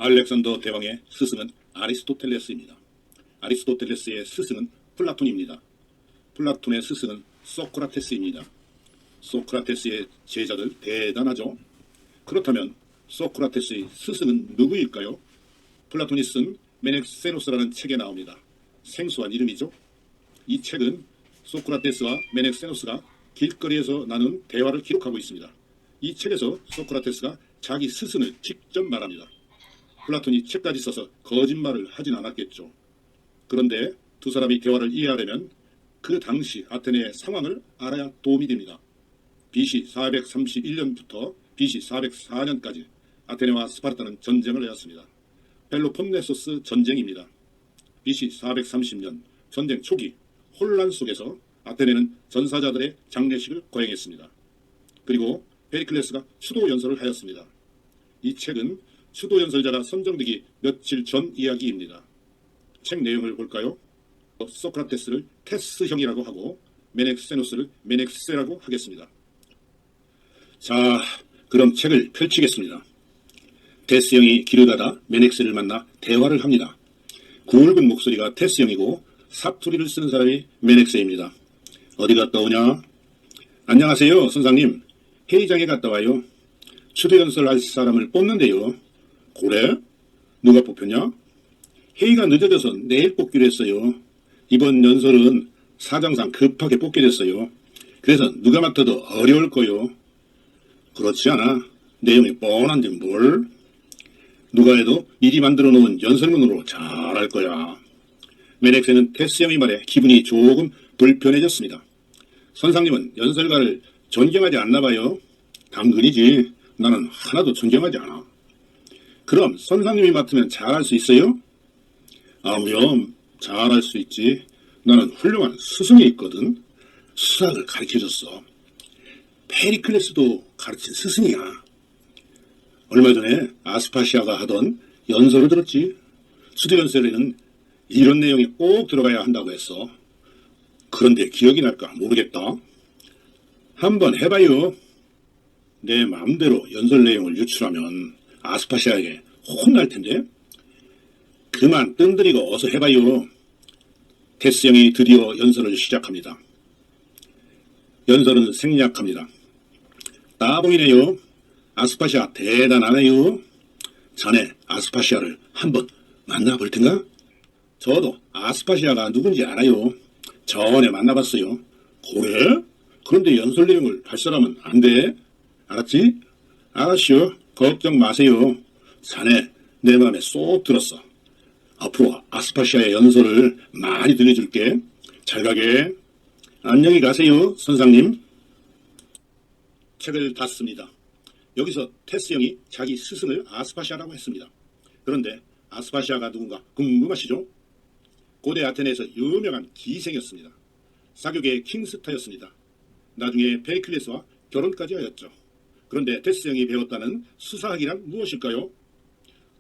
알렉산더 대왕의 스승은 아리스토텔레스입니다. 아리스토텔레스의 스승은 플라톤입니다. 플라톤의 스승은 소크라테스입니다. 소크라테스의 제자들 대단하죠? 그렇다면 소크라테스의 스승은 누구일까요? 플라톤이 쓴 메넥세노스라는 책에 나옵니다. 생소한 이름이죠? 이 책은 소크라테스와 메넥세노스가 길거리에서 나눈 대화를 기록하고 있습니다. 이 책에서 소크라테스가 자기 스승을 직접 말합니다. 플라톤이 책까지 써서 거짓말을 하진 않았겠죠. 그런데 두 사람이 대화를 이해하려면 그 당시 아테네의 상황을 알아야 도움이 됩니다. BC 431년부터 BC 404년까지 아테네와 스파르타는 전쟁을 해왔습니다. 펠로폰네소스 전쟁입니다. BC 430년 전쟁 초기 혼란 속에서 아테네는 전사자들의 장례식을 거행했습니다. 그리고 페리클레스가 추도 연설을 하였습니다. 이 책은 추도 연설자가 선정되기 며칠 전 이야기입니다. 책 내용을 볼까요? 소크라테스를 테스형이라고 하고 메넥세노스를 메넥세라고 하겠습니다. 자, 그럼 책을 펼치겠습니다. 테스형이 길을 가다 메넥세를 만나 대화를 합니다. 굵은 목소리가 테스형이고 사투리를 쓰는 사람이 메넥세입니다. 어디 갔다 오냐? 안녕하세요, 선생님. 회의장에 갔다 와요. 추도 연설할 사람을 뽑는데요. 그래? 누가 뽑혔냐? 회의가 늦어져서 내일 뽑기로 했어요. 이번 연설은 사정상 급하게 뽑게 됐어요. 그래서 누가 맡아도 어려울 거요. 그렇지 않아. 내용이 뻔한데 뭘? 누가 해도 미리 만들어 놓은 연설문으로 잘할 거야. 메넥세는 테스형의 말에 기분이 조금 불편해졌습니다. 선생님은 연설가를 존경하지 않나 봐요. 당근이지. 나는 하나도 존경하지 않아. 그럼 선생님이 맡으면 잘할 수 있어요? 그럼 잘할 수 있지. 나는 훌륭한 스승이 있거든. 수학을 가르쳐줬어. 페리클레스도 가르친 스승이야. 얼마 전에 아스파시아가 하던 연설을 들었지. 수도 연설에는 이런 내용이 꼭 들어가야 한다고 했어. 그런데 기억이 날까 모르겠다. 한번 해봐요. 내 마음대로 연설 내용을 유출하면 아스파시아에게 혼날 텐데. 그만 뜸들이고 어서 해봐요. 테스형이 드디어 연설을 시작합니다. 연설은 생략합니다. 따봉이네요. 아스파시아 대단하네요. 자네 아스파시아를 한번 만나볼 텐가? 저도 아스파시아가 누군지 알아요. 전에 만나봤어요. 그래? 그런데 연설 내용을 할 사람은 안 돼. 알았지? 알았슈. 걱정 마세요. 자네 내 마음에 쏙 들었어. 앞으로 아스파시아의 연설을 많이 들려줄게. 잘 가게. 안녕히 가세요, 선생님. 책을 닫습니다. 여기서 테스형이 자기 스승을 아스파시아라고 했습니다. 그런데 아스파시아가 누군가 궁금하시죠? 고대 아테네에서 유명한 기생이었습니다. 사교계의 킹스타였습니다. 나중에 페리클레스와 결혼까지 하였죠. 그런데 테스형이 배웠다는 수사학이란 무엇일까요?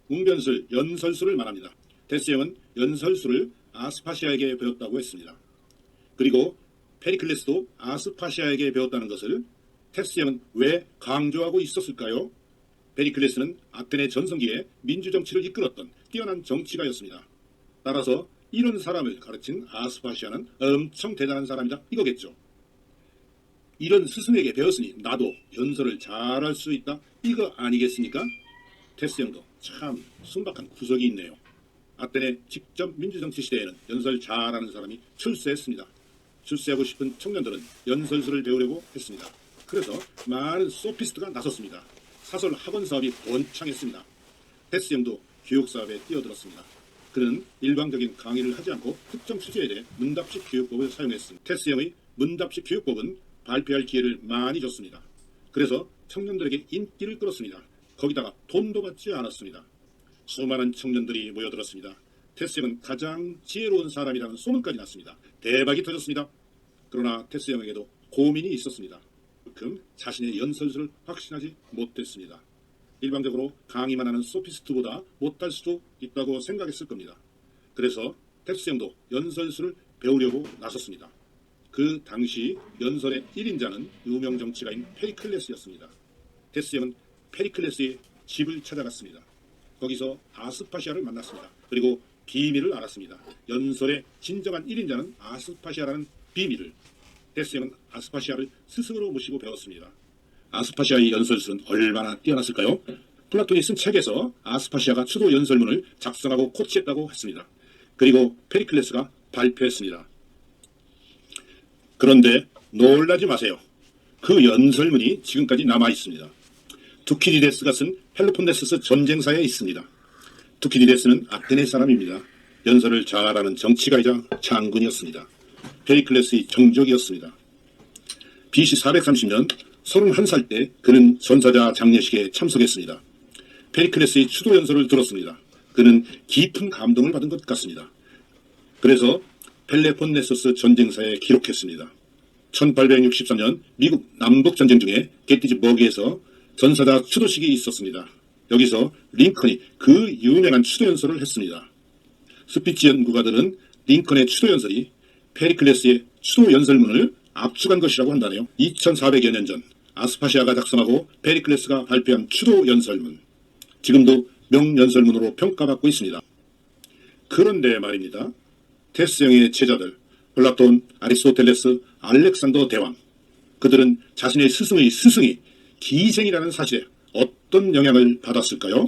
웅변술, 연설술을 말합니다. 테스형은 연설술을 아스파시아에게 배웠다고 했습니다. 그리고 페리클레스도 아스파시아에게 배웠다는 것을 테스형은 왜 강조하고 있었을까요? 페리클레스는 아테네 전성기에 민주정치를 이끌었던 뛰어난 정치가였습니다. 따라서 이런 사람을 가르친 아스파시아는 엄청 대단한 사람이다 이거겠죠. 이런 스승에게 배웠으니 나도 연설을 잘할 수 있다 이거 아니겠습니까? 테스형도 참 순박한 구석이 있네요. 아테네 직접 민주정치 시대에는 연설 잘하는 사람이 출세했습니다. 출세하고 싶은 청년들은 연설술을 배우려고 했습니다. 그래서 많은 소피스트가 나섰습니다. 사설 학원 사업이 번창했습니다. 테스형도 교육 사업에 뛰어들었습니다. 그는 일방적인 강의를 하지 않고 특정 주제에 대해 문답식 교육법을 사용했습니다. 테스형의 문답식 교육법은 발표할 기회를 많이 줬습니다. 그래서 청년들에게 인기를 끌었습니다. 거기다가 돈도 받지 않았습니다. 수많은 청년들이 모여들었습니다. 테스형은 가장 지혜로운 사람이라는 소문까지 났습니다. 대박이 터졌습니다. 그러나 테스형에게도 고민이 있었습니다. 그만큼 자신의 연설술을 확신하지 못했습니다. 일방적으로 강의만 하는 소피스트보다 못할 수도 있다고 생각했을 겁니다. 그래서 테스형도 연설술을 배우려고 나섰습니다. 그 당시 연설의 1인자는 유명 정치가인 페리클레스였습니다. 테스형은 페리클레스의 집을 찾아갔습니다. 거기서 아스파시아를 만났습니다. 그리고 비밀을 알았습니다. 연설의 진정한 1인자는 아스파시아라는 비밀을 데스형은 아스파시아를 스승으로 모시고 배웠습니다. 아스파시아의 연설술은 얼마나 뛰어났을까요? 플라톤이 쓴 책에서 아스파시아가 추도 연설문을 작성하고 코치했다고 했습니다. 그리고 페리클레스가 발표했습니다. 그런데 놀라지 마세요. 그 연설문이 지금까지 남아 있습니다. 투키디데스가 쓴 펠로폰네소스 전쟁사에 있습니다. 투키디데스는 아테네 사람입니다. 연설을 잘하는 정치가이자 장군이었습니다. 페리클레스의 정적이었습니다. BC 430년 31살 때 그는 전사자 장례식에 참석했습니다. 페리클레스의 추도 연설을 들었습니다. 그는 깊은 감동을 받은 것 같습니다. 그래서 펠레폰네소스 전쟁사에 기록했습니다. 1863년 미국 남북전쟁 중에 게티즈버그에서 전사자 추도식이 있었습니다. 여기서 링컨이 그 유명한 추도 연설을 했습니다. 스피치 연구가들은 링컨의 추도 연설이 페리클레스의 추도 연설문을 압축한 것이라고 한다네요. 2400여 년 전 아스파시아가 작성하고 페리클레스가 발표한 추도 연설문, 지금도 명연설문으로 평가받고 있습니다. 그런데 말입니다. 데스형의 제자들 플라톤, 아리스토텔레스, 알렉산더 대왕, 그들은 자신의 스승의 스승이 기생이라는 사실에 어떤 영향을 받았을까요?